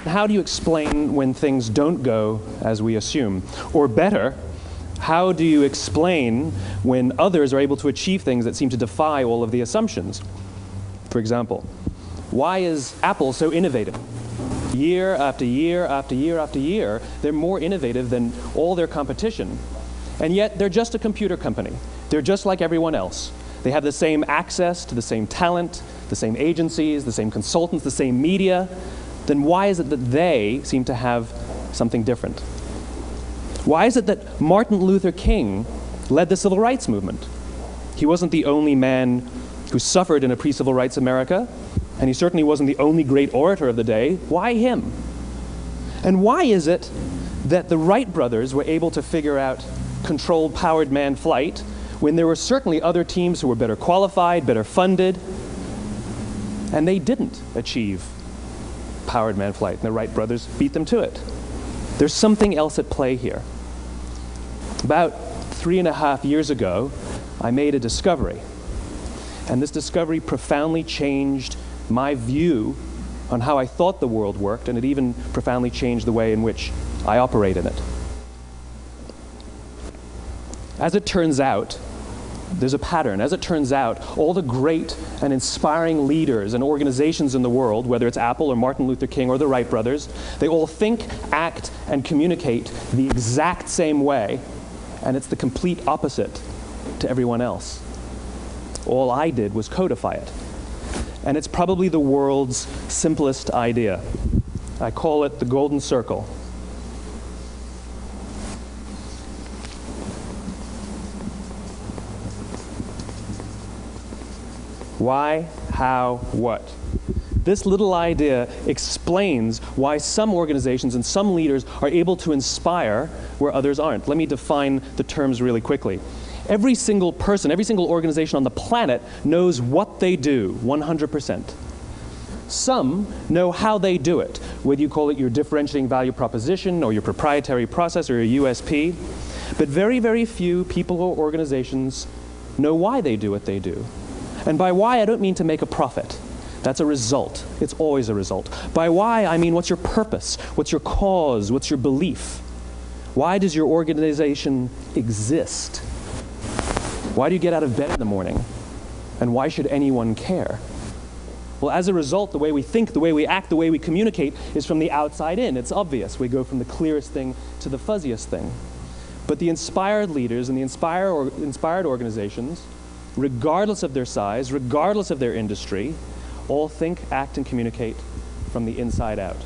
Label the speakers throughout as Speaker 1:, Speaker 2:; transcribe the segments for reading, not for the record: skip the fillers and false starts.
Speaker 1: How do you explain when things don't go as we assume? Or better, how do you explain when others are able to achieve things that seem to defy all of the assumptions? For example, why is Apple so innovative? Year after year after year after year, they're more innovative than all their competition. And yet, they're just a computer company. They're just like everyone else. They have the same access to the same talent, the same agencies, the same consultants, the same media. Then why is it that they seem to have something different? Why is it that Martin Luther King led the civil rights movement? He wasn't the only man who suffered in a pre-civil rights America, and he certainly wasn't the only great orator of the day. Why him? And why is it that the Wright brothers were able to figure out controlled powered manned flight when there were certainly other teams who were better qualified, better funded, and they didn't achieve powered manned flight, and the Wright brothers beat them to it? There's something else at play here. About 3.5 years ago, I made a discovery. And this discovery profoundly changed my view on how I thought the world worked, and it even profoundly changed the way in which I operate in it. As it turns out, there's a pattern. As it turns out, all the great and inspiring leaders and organizations in the world, whether it's Apple or Martin Luther King or the Wright brothers, they all think, act, and communicate the exact same way, and it's the complete opposite to everyone else. All I did was codify it. And it's probably the world's simplest idea. I call it the golden circle. Why, how, what? This little idea explains why some organizations and some leaders are able to inspire where others aren't. Let me define the terms really quickly. Every single person, every single organization on the planet knows what they do 100%. Some know how they do it, whether you call it your differentiating value proposition or your proprietary process or your USP. But very, very few people or organizations know why they do what they do. And by why, I don't mean to make a profit. That's a result. It's always a result. By why, I mean what's your purpose? What's your cause? What's your belief? Why does your organization exist? Why do you get out of bed in the morning? And why should anyone care? Well, as a result, the way we think, the way we act, the way we communicate is from the outside in. It's obvious. We go from the clearest thing to the fuzziest thing. But the inspired leaders and the inspired organizations, regardless of their size, regardless of their industry, all think, act, and communicate from the inside out.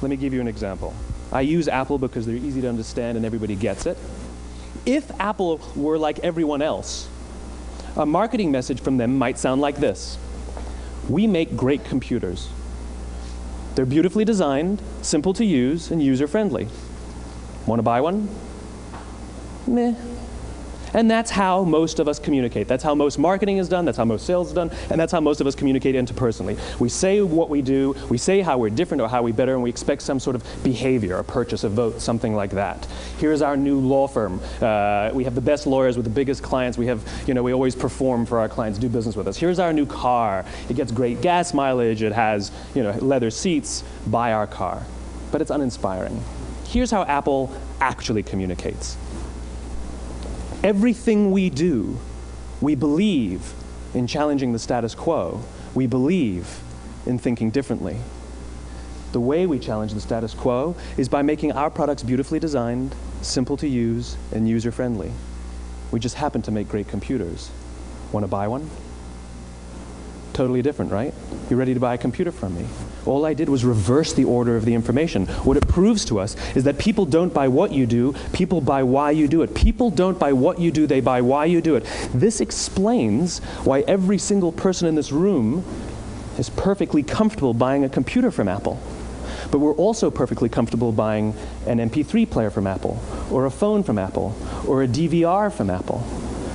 Speaker 1: Let me give you an example. I use Apple because they're easy to understand and everybody gets it. If Apple were like everyone else, a marketing message from them might sound like this. We make great computers. They're beautifully designed, simple to use, and user-friendly. Want to buy one? Meh. And that's how most of us communicate. That's how most marketing is done, that's how most sales is done, and that's how most of us communicate interpersonally. We say what we do, we say how we're different or how we're better, and we expect some sort of behavior, a purchase, a vote, something like that. Here's our new law firm. We have the best lawyers with the biggest clients. We have, we always perform for our clients, do business with us. Here's our new car. It gets great gas mileage. It has, leather seats. Buy our car. But it's uninspiring. Here's how Apple actually communicates. Everything we do, we believe in challenging the status quo. We believe in thinking differently. The way we challenge the status quo is by making our products beautifully designed, simple to use, and user-friendly. We just happen to make great computers. Want to buy one? Totally different, right? You're ready to buy a computer from me. All I did was reverse the order of the information. What it proves to us is that people don't buy what you do, people buy why you do it. People don't buy what you do, they buy why you do it. This explains why every single person in this room is perfectly comfortable buying a computer from Apple. But we're also perfectly comfortable buying an MP3 player from Apple, or a phone from Apple, or a DVR from Apple.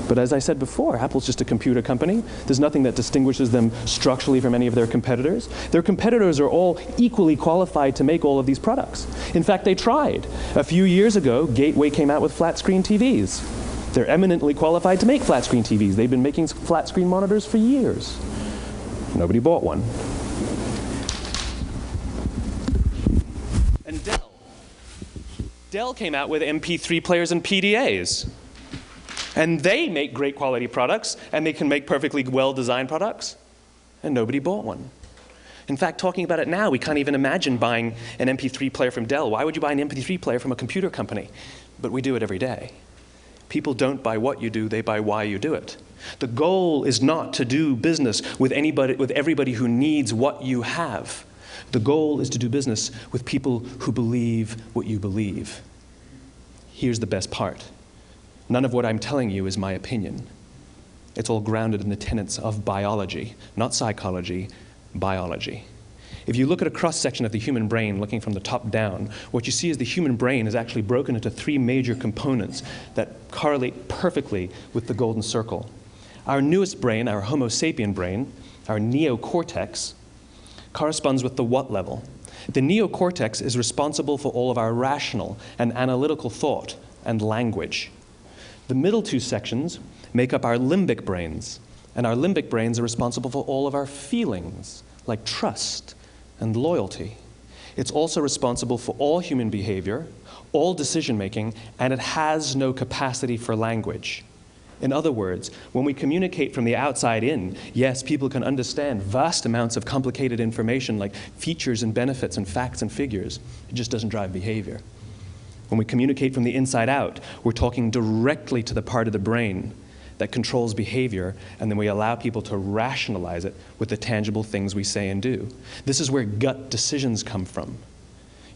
Speaker 1: But as I said before, Apple's just a computer company. There's nothing that distinguishes them structurally from any of their competitors. Their competitors are all equally qualified to make all of these products. In fact, they tried. A few years ago, Gateway came out with flat-screen TVs. They're eminently qualified to make flat-screen TVs. They've been making flat-screen monitors for years. Nobody bought one. Dell came out with MP3 players and PDAs. And they make great quality products, and they can make perfectly well-designed products, and nobody bought one. In fact, talking about it now, we can't even imagine buying an MP3 player from Dell. Why would you buy an MP3 player from a computer company? But we do it every day. People don't buy what you do, they buy why you do it. The goal is not to do business with everybody who needs what you have. The goal is to do business with people who believe what you believe. Here's the best part. None of what I'm telling you is my opinion. It's all grounded in the tenets of biology, not psychology, biology. If you look at a cross-section of the human brain, looking from the top down, what you see is the human brain is actually broken into 3 major components that correlate perfectly with the golden circle. Our newest brain, our Homo sapien brain, our neocortex, corresponds with the what level. The neocortex is responsible for all of our rational and analytical thought and language. The middle 2 sections make up our limbic brains, and our limbic brains are responsible for all of our feelings, like trust and loyalty. It's also responsible for all human behavior, all decision-making, and it has no capacity for language. In other words, when we communicate from the outside in, yes, people can understand vast amounts of complicated information like features and benefits and facts and figures. It just doesn't drive behavior. When we communicate from the inside out, we're talking directly to the part of the brain that controls behavior, and then we allow people to rationalize it with the tangible things we say and do. This is where gut decisions come from.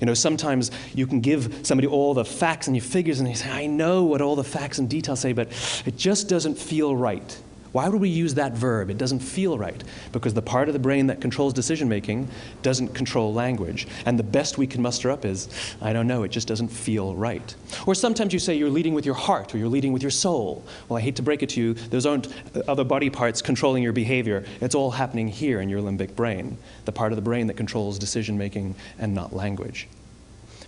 Speaker 1: You know, sometimes you can give somebody all the facts and your figures, and they say, I know what all the facts and details say, but it just doesn't feel right. Why would we use that verb? It doesn't feel right. Because the part of the brain that controls decision-making doesn't control language. And the best we can muster up is, I don't know, it just doesn't feel right. Or sometimes you say you're leading with your heart, or you're leading with your soul. Well, I hate to break it to you, those aren't other body parts controlling your behavior. It's all happening here in your limbic brain, the part of the brain that controls decision-making and not language.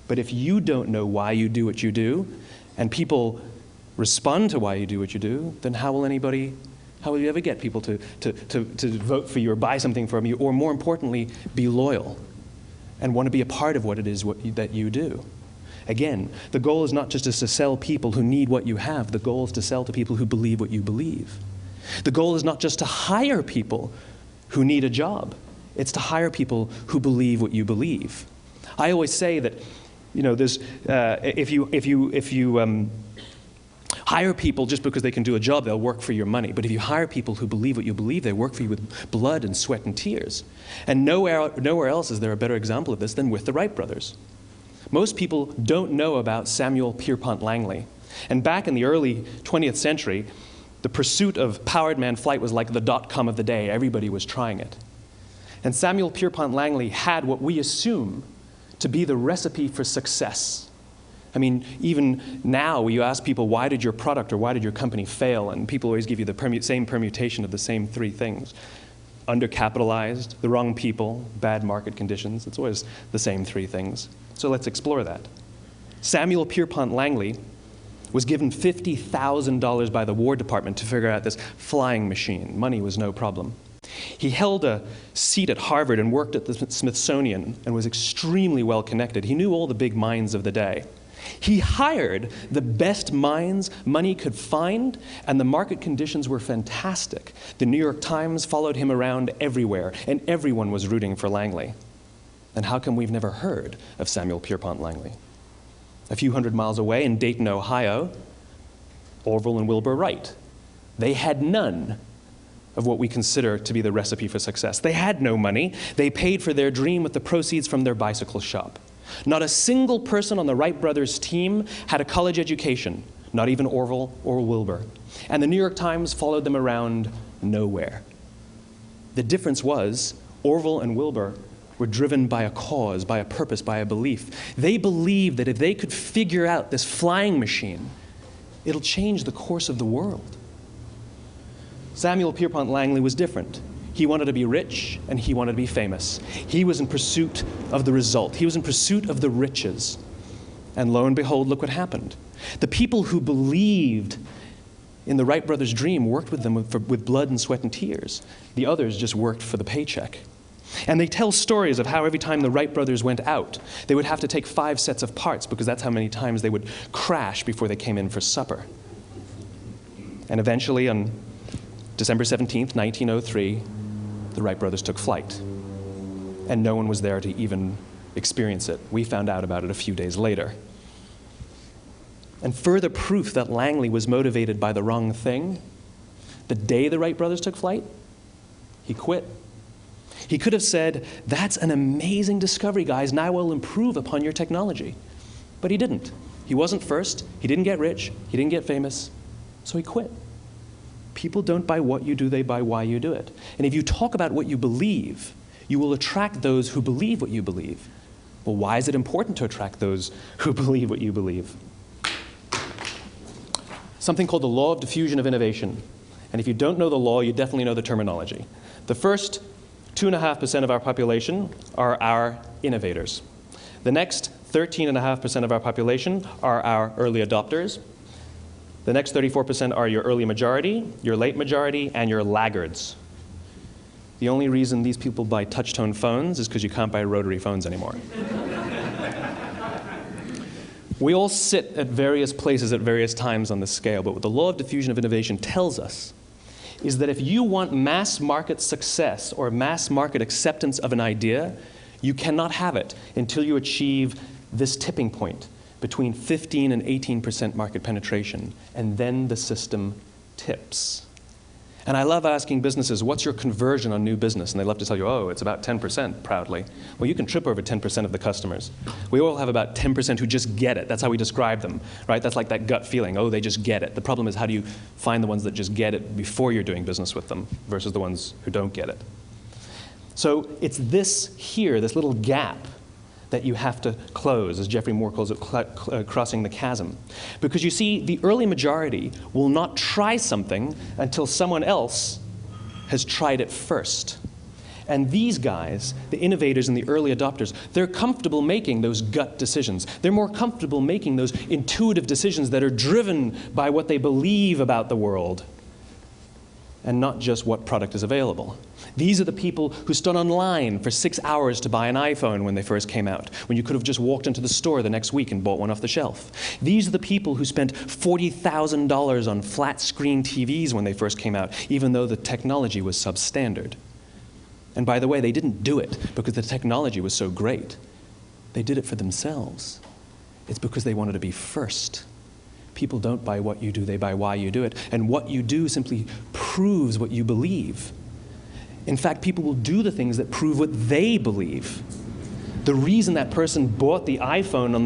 Speaker 1: But if you don't know why you do what you do, and people respond to why you do what you do, then how will you ever get people to vote for you or buy something from you, or more importantly, be loyal and want to be a part of what it is that you do? Again, the goal is not just to sell people who need what you have. The goal is to sell to people who believe what you believe. The goal is not just to hire people who need a job. It's to hire people who believe what you believe. I always say that, you know, there's if you hire people just because they can do a job, they'll work for your money. But if you hire people who believe what you believe, they work for you with blood and sweat and tears. And nowhere else is there a better example of this than with the Wright brothers. Most people don't know about Samuel Pierpont Langley. And back in the early 20th century, the pursuit of powered man flight was like the .com of the day. Everybody was trying it. And Samuel Pierpont Langley had what we assume to be the recipe for success. I mean, even now, you ask people, why did your product or why did your company fail? And people always give you the same permutation of the same 3 things. Undercapitalized, the wrong people, bad market conditions. It's always the same 3 things. So let's explore that. Samuel Pierpont Langley was given $50,000 by the War Department to figure out this flying machine. Money was no problem. He held a seat at Harvard and worked at the Smithsonian and was extremely well connected. He knew all the big minds of the day. He hired the best minds money could find, and the market conditions were fantastic. The New York Times followed him around everywhere, and everyone was rooting for Langley. And how come we've never heard of Samuel Pierpont Langley? A few hundred miles away in Dayton, Ohio, Orville and Wilbur Wright. They had none of what we consider to be the recipe for success. They had no money. They paid for their dream with the proceeds from their bicycle shop. Not a single person on the Wright brothers' team had a college education, not even Orville or Wilbur. And the New York Times followed them around nowhere. The difference was Orville and Wilbur were driven by a cause, by a purpose, by a belief. They believed that if they could figure out this flying machine, it'll change the course of the world. Samuel Pierpont Langley was different. He wanted to be rich, and he wanted to be famous. He was in pursuit of the result. He was in pursuit of the riches. And lo and behold, look what happened. The people who believed in the Wright brothers' dream worked with them with blood and sweat and tears. The others just worked for the paycheck. And they tell stories of how every time the Wright brothers went out, they would have to take 5 sets of parts because that's how many times they would crash before they came in for supper. And eventually, on December 17th, 1903, the Wright brothers took flight. And no one was there to even experience it. We found out about it a few days later. And further proof that Langley was motivated by the wrong thing, the day the Wright brothers took flight, he quit. He could have said, "That's an amazing discovery, guys. Now we'll improve upon your technology." But he didn't. He wasn't first. He didn't get rich. He didn't get famous. So he quit. People don't buy what you do, they buy why you do it. And if you talk about what you believe, you will attract those who believe what you believe. Well, why is it important to attract those who believe what you believe? Something called the Law of Diffusion of Innovation. And if you don't know the law, you definitely know the terminology. The first 2.5% of our population are our innovators. The next 13.5% of our population are our early adopters. The next 34% are your early majority, your late majority, and your laggards. The only reason these people buy touch-tone phones is because you can't buy rotary phones anymore. We all sit at various places at various times on the scale, but what the Law of Diffusion of Innovation tells us is that if you want mass market success or mass market acceptance of an idea, you cannot have it until you achieve this tipping point between 15 and 18% market penetration, and then the system tips. And I love asking businesses, what's your conversion on new business? And they love to tell you, oh, it's about 10% proudly. Well, you can trip over 10% of the customers. We all have about 10% who just get it. That's how we describe them, right? That's like that gut feeling, oh, they just get it. The problem is, how do you find the ones that just get it before you're doing business with them versus the ones who don't get it? So it's this here, this little gap, that you have to close, as Geoffrey Moore calls it, crossing the chasm. Because you see, the early majority will not try something until someone else has tried it first. And these guys, the innovators and the early adopters, they're comfortable making those gut decisions. They're more comfortable making those intuitive decisions that are driven by what they believe about the world, and not just what product is available. These are the people who stood online for 6 hours to buy an iPhone when they first came out, when you could have just walked into the store the next week and bought one off the shelf. These are the people who spent $40,000 on flat-screen TVs when they first came out, even though the technology was substandard. And by the way, they didn't do it because the technology was so great. They did it for themselves. It's because they wanted to be first. People don't buy what you do, they buy why you do it. And what you do simply proves what you believe. In fact, people will do the things that prove what they believe. The reason that person bought the iPhone in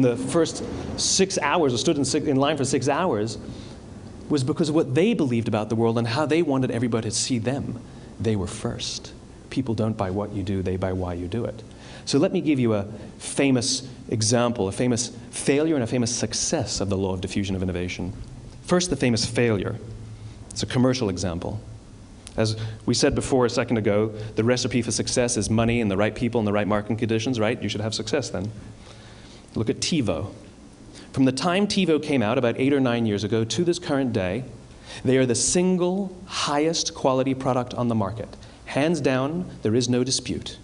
Speaker 1: the first 6 hours, or stood in line for 6 hours, was because of what they believed about the world and how they wanted everybody to see them. They were first. People don't buy what you do, they buy why you do it. So let me give you a famous example, a famous failure and a famous success of the Law of Diffusion of Innovation. First, the famous failure. It's a commercial example. As we said before a second ago, the recipe for success is money and the right people and the right marketing conditions, right? You should have success then. Look at TiVo. From the time TiVo came out about 8 or 9 years ago to this current day, they are the single highest quality product on the market. Hands down, there is no dispute.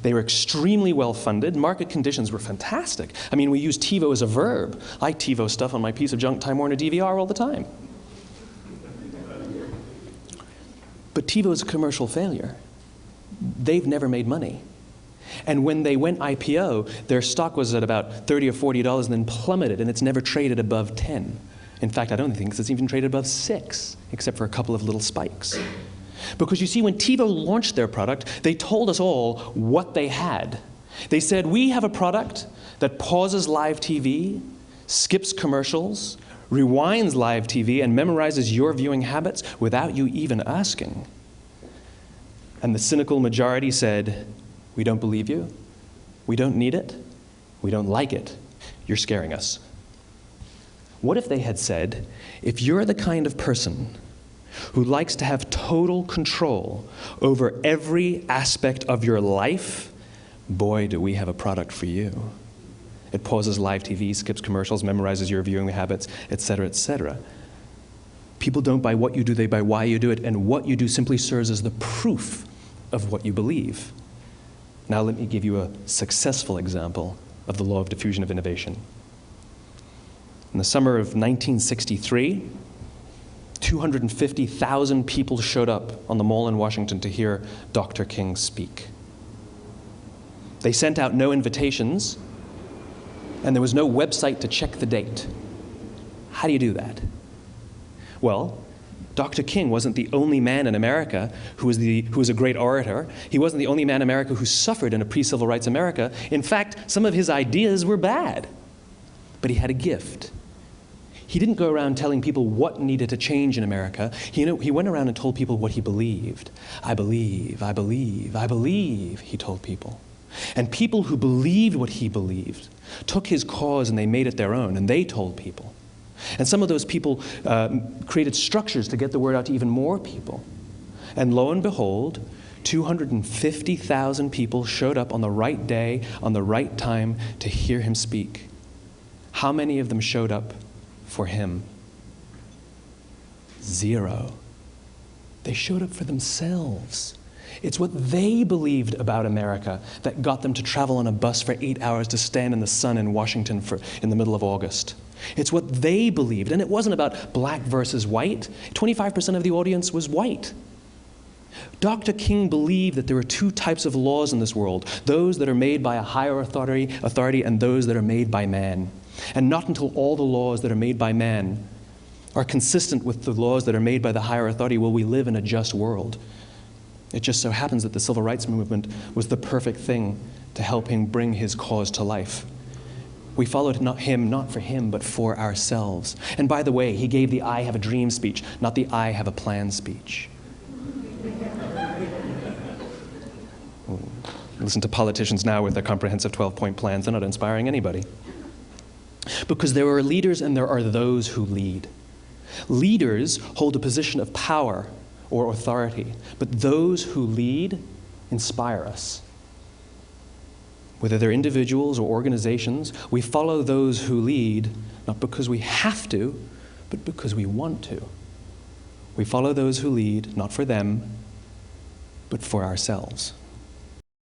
Speaker 1: They were extremely well funded. Market conditions were fantastic. I mean, we use TiVo as a verb. I TiVo stuff on my piece of junk Time Warner DVR all the time. But TiVo is a commercial failure. They've never made money. And when they went IPO, their stock was at about $30 or $40 and then plummeted, and it's never traded above 10. In fact, I don't think it's even traded above 6, except for a couple of little spikes. Because you see, when TiVo launched their product, they told us all what they had. They said, we have a product that pauses live TV, skips commercials, rewinds live TV, and memorizes your viewing habits without you even asking. And the cynical majority said, we don't believe you, we don't need it, we don't like it, you're scaring us. What if they had said, if you're the kind of person who likes to have total control over every aspect of your life, boy, do we have a product for you. It pauses live TV, skips commercials, memorizes your viewing habits, etc., etc. People don't buy what you do, they buy why you do it, and what you do simply serves as the proof of what you believe. Now let me give you a successful example of the law of diffusion of innovation. In the summer of 1963, 250,000 people showed up on the Mall in Washington to hear Dr. King speak. They sent out no invitations, and there was no website to check the date. How do you do that? Well, Dr. King wasn't the only man in America who was a great orator. He wasn't the only man in America who suffered in a pre-civil rights America. In fact, some of his ideas were bad, but he had a gift. He didn't go around telling people what needed to change in America. He went around and told people what he believed. I believe, I believe, I believe, he told people. And people who believed what he believed took his cause and they made it their own, and they told people. And some of those people created structures to get the word out to even more people. And lo and behold, 250,000 people showed up on the right day, on the right time to hear him speak. How many of them showed up for him? 0. They showed up for themselves. It's what they believed about America that got them to travel on a bus for 8 hours to stand in the sun in Washington in the middle of August. It's what they believed, and it wasn't about black versus white. 25% of the audience was white. Dr. King believed that there are 2 types of laws in this world, those that are made by a higher authority and those that are made by man. And not until all the laws that are made by man are consistent with the laws that are made by the higher authority will we live in a just world. It just so happens that the civil rights movement was the perfect thing to help him bring his cause to life. We followed him not for him, but for ourselves. And by the way, he gave the I have a dream speech, not the I have a plan speech. Listen to politicians now with their comprehensive 12-point plans. They're not inspiring anybody. Because there are leaders and there are those who lead. Leaders hold a position of power or authority, but those who lead inspire us. Whether they're individuals or organizations, we follow those who lead not because we have to, but because we want to. We follow those who lead not for them, but for ourselves.